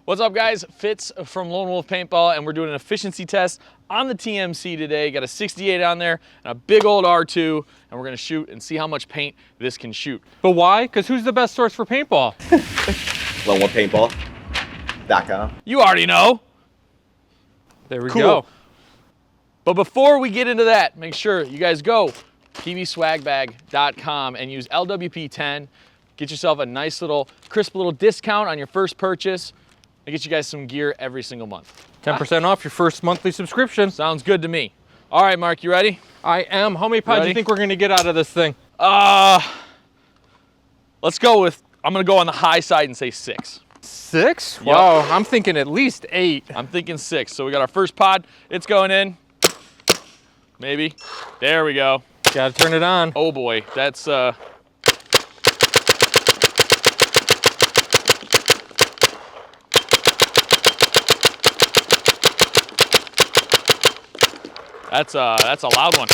What's up, guys? Fitz from Lone Wolf Paintball, and we're doing an efficiency test on the TMC today. Got a 68 on there and a big old R2, and we're gonna shoot and see how much paint this can shoot. But why? Because who's the best source for paintball? LoneWolfPaintball.com. You already know. There we Cool. go. But before we get into that, make sure you guys go pvswagbag.com and use LWP10. Get yourself a nice little, crisp little discount on your first purchase. I get you guys some gear every single month. 10% off your first monthly subscription. Sounds good to me. All right, Mark, you ready? I am. How many pods do you think we're gonna get out of this thing? Let's go with, I'm gonna go on the high side and say 6. 6? Yep. Wow, I'm thinking at least 8. I'm thinking 6. So we got our first pod. It's going in. Maybe. There we go. Gotta turn it on. Oh boy, that's That's a loud one.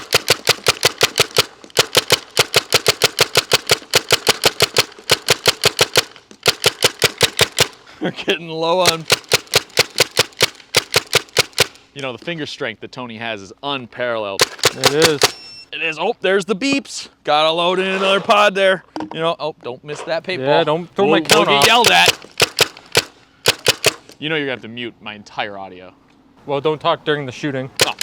We're getting low on, you know, the finger strength that Tony has is unparalleled. It is. It is. Oh, there's the beeps. Gotta load in another pod there. You know, oh, don't miss that paintball. Yeah, don't throw my count We'll off. get yelled at. You know you're gonna have to mute my entire audio. Well, don't talk during the shooting. Oh.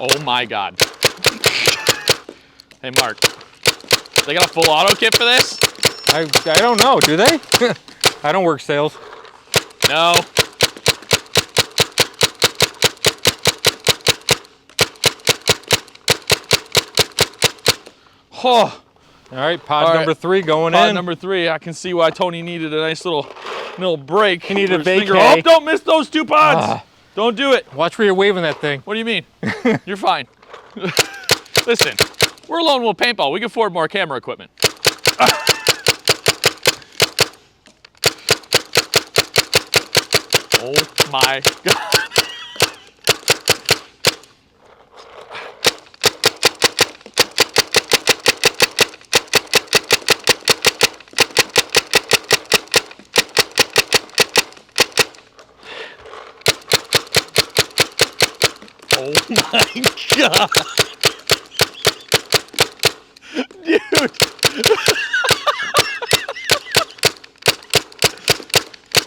Oh my God. Hey, Mark. They got a full auto kit for this? I don't know, do they? I don't work sales. No. Oh. All right, pod number 3 going in. Pod number 3. I can see why Tony needed a nice little break. He needed a for his finger. vacay. Oh, don't miss those 2 pods. Don't do it. Watch where you're waving that thing. What do you mean? You're fine. Listen, we're Lone Wolf Paintball. We can afford more camera equipment. Oh my God. Oh my God. Dude.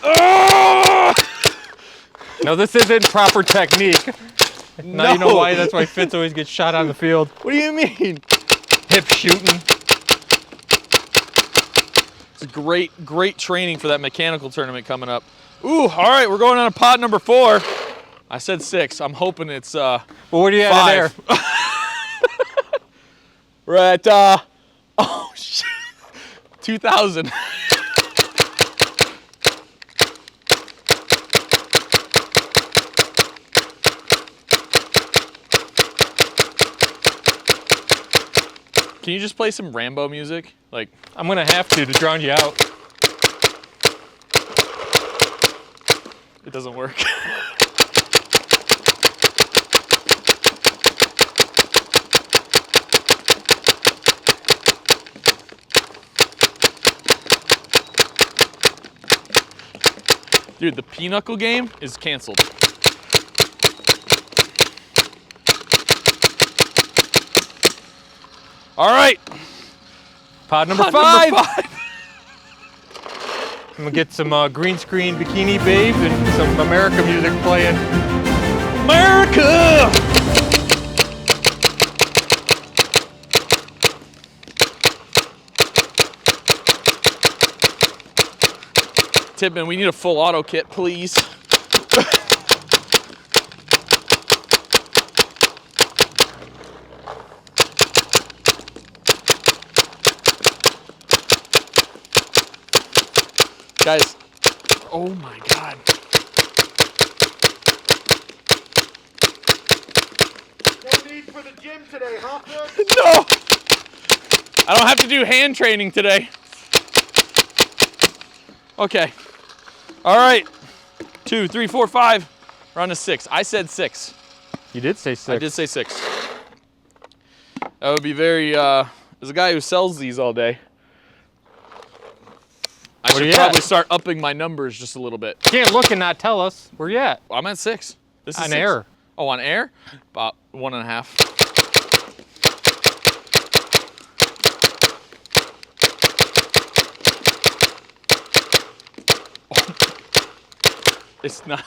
Oh! No, this isn't proper technique. Now No. you know why. That's why Fitz always gets shot on the field. What do you mean? Hip shooting. It's great training for that mechanical tournament coming up. Ooh, all right, we're going on to pod number 4. I said 6. I'm hoping it's Well, what do you have 5. there? We're at oh shit, 2,000. Can you just play some Rambo music? Like, I'm gonna have to drown you out. it doesn't work. Dude, the pinochle game is canceled. All right. Pod number 5. Number 5. I'm gonna get some green screen bikini babes and some America music playing. America! Tippmann, we need a full auto kit, please. Guys, oh my God. No need for the gym today, huh, Fitz? No! I don't have to do hand training today. Okay. All right. 2, 3, 4, 5. We're on to 6. I said 6. You did say 6. I did say 6. That would be very, as a guy who sells these all day, I should probably start upping my numbers just a little bit. You can't look and not tell us. Where you at? I'm at 6. This is On 6. air. Oh, on air? About 1.5. Oh. It's not.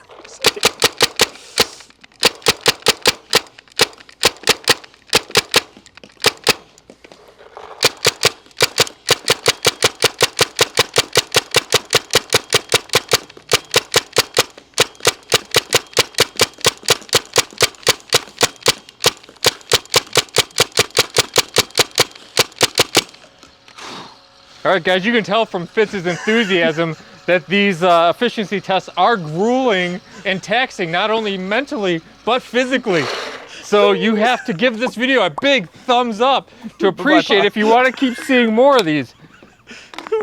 All right, guys, you can tell from Fitz's enthusiasm that these efficiency tests are grueling and taxing, not only mentally, but physically. So you have to give this video a big thumbs up to appreciate if you want to keep seeing more of these.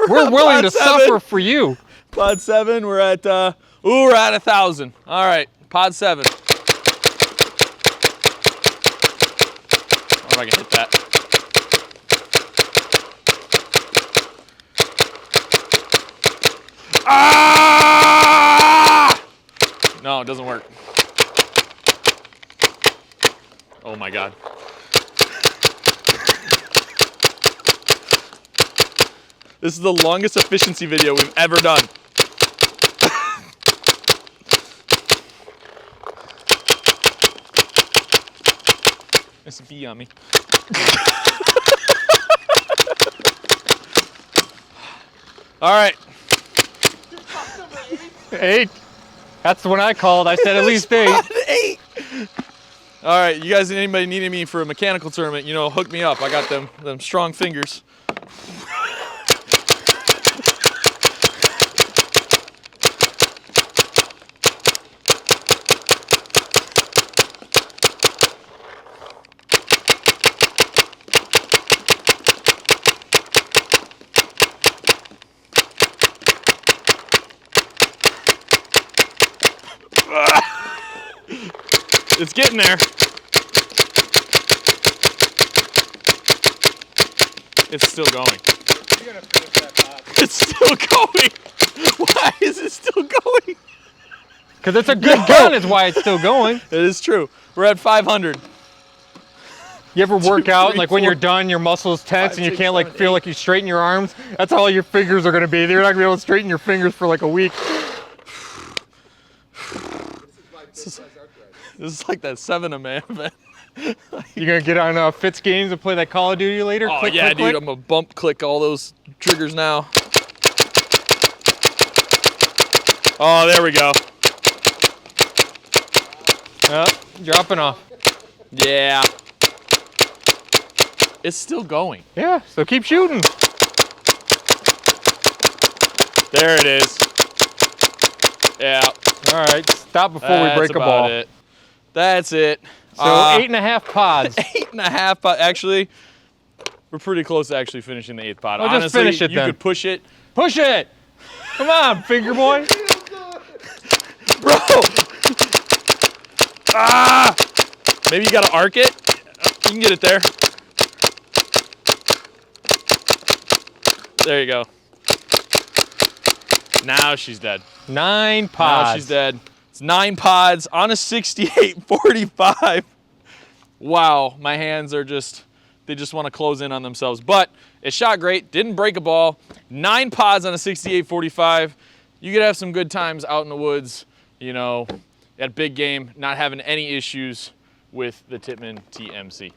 We're willing to suffer for you. Pod 7, we're at, we're at 1,000. All right, pod 7. I don't know if I can hit that. Ah! No, it doesn't work. Oh my God. This is the longest efficiency video we've ever done. It's a bee on me. All right. 8. That's the one I called. I said at least 8. 8. All right, you guys, anybody needing me for a mechanical tournament, you know, hook me up. I got them strong fingers. It's getting there. It's still going. You're gonna finish that pod. It's still going. Why is it still going? Because it's a good gun is why it's still going. It is true. We're at 500. You ever work 2, out 3, like when 4, you're done, your muscles tense 5, and you 6, can't like 7, feel 8. like you straighten your arms? That's how all your fingers are gonna be. You're not gonna be able to straighten your fingers for like a week. This is like that 7-man event. You gonna get on Fitz games and play that Call of Duty later? Oh Click, yeah, click, dude, click. I'm gonna bump click all those triggers now. Oh, there we go. Dropping off. Yeah. It's still going. Yeah, so keep shooting. There it is. Yeah. All right, stop before we break a ball. It. That's it. So 8.5 pods. 8.5 pod. Actually, we're pretty close to actually finishing the 8th pod. Well, honestly, just finish it you then. could push it. Push it. Come on, finger boy. Bro! Ah! Maybe you gotta arc it. You can get it there. There you go. Now she's dead. 9 pods. Now she's dead. It's 9 pods on a 68-45. Wow, my hands are just, they just want to close in on themselves. But it shot great, didn't break a ball. 9 pods on a 68-45. You could have some good times out in the woods, you know, at big game, not having any issues with the Tippmann TMC.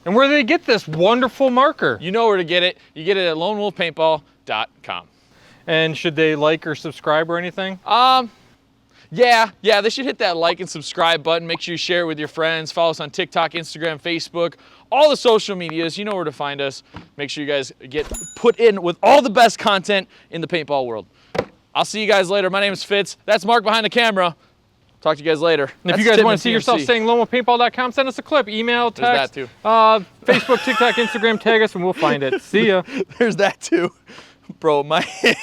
And where do they get this wonderful marker? You know where to get it. You get it at lonewolfpaintball.com. And should they like or subscribe or anything? Yeah, they should hit that like and subscribe button. Make sure you share it with your friends. Follow us on TikTok, Instagram, Facebook, all the social medias. You know where to find us. Make sure you guys get put in with all the best content in the paintball world. I'll see you guys later. My name is Fitz. That's Mark behind the camera. Talk to you guys later. And if you guys want to see yourself saying lonewolfpaintball.com, send us a clip, email, text, There's that too. Facebook, TikTok, Instagram, tag us and we'll find it. See ya. There's that too. Bro, my hand.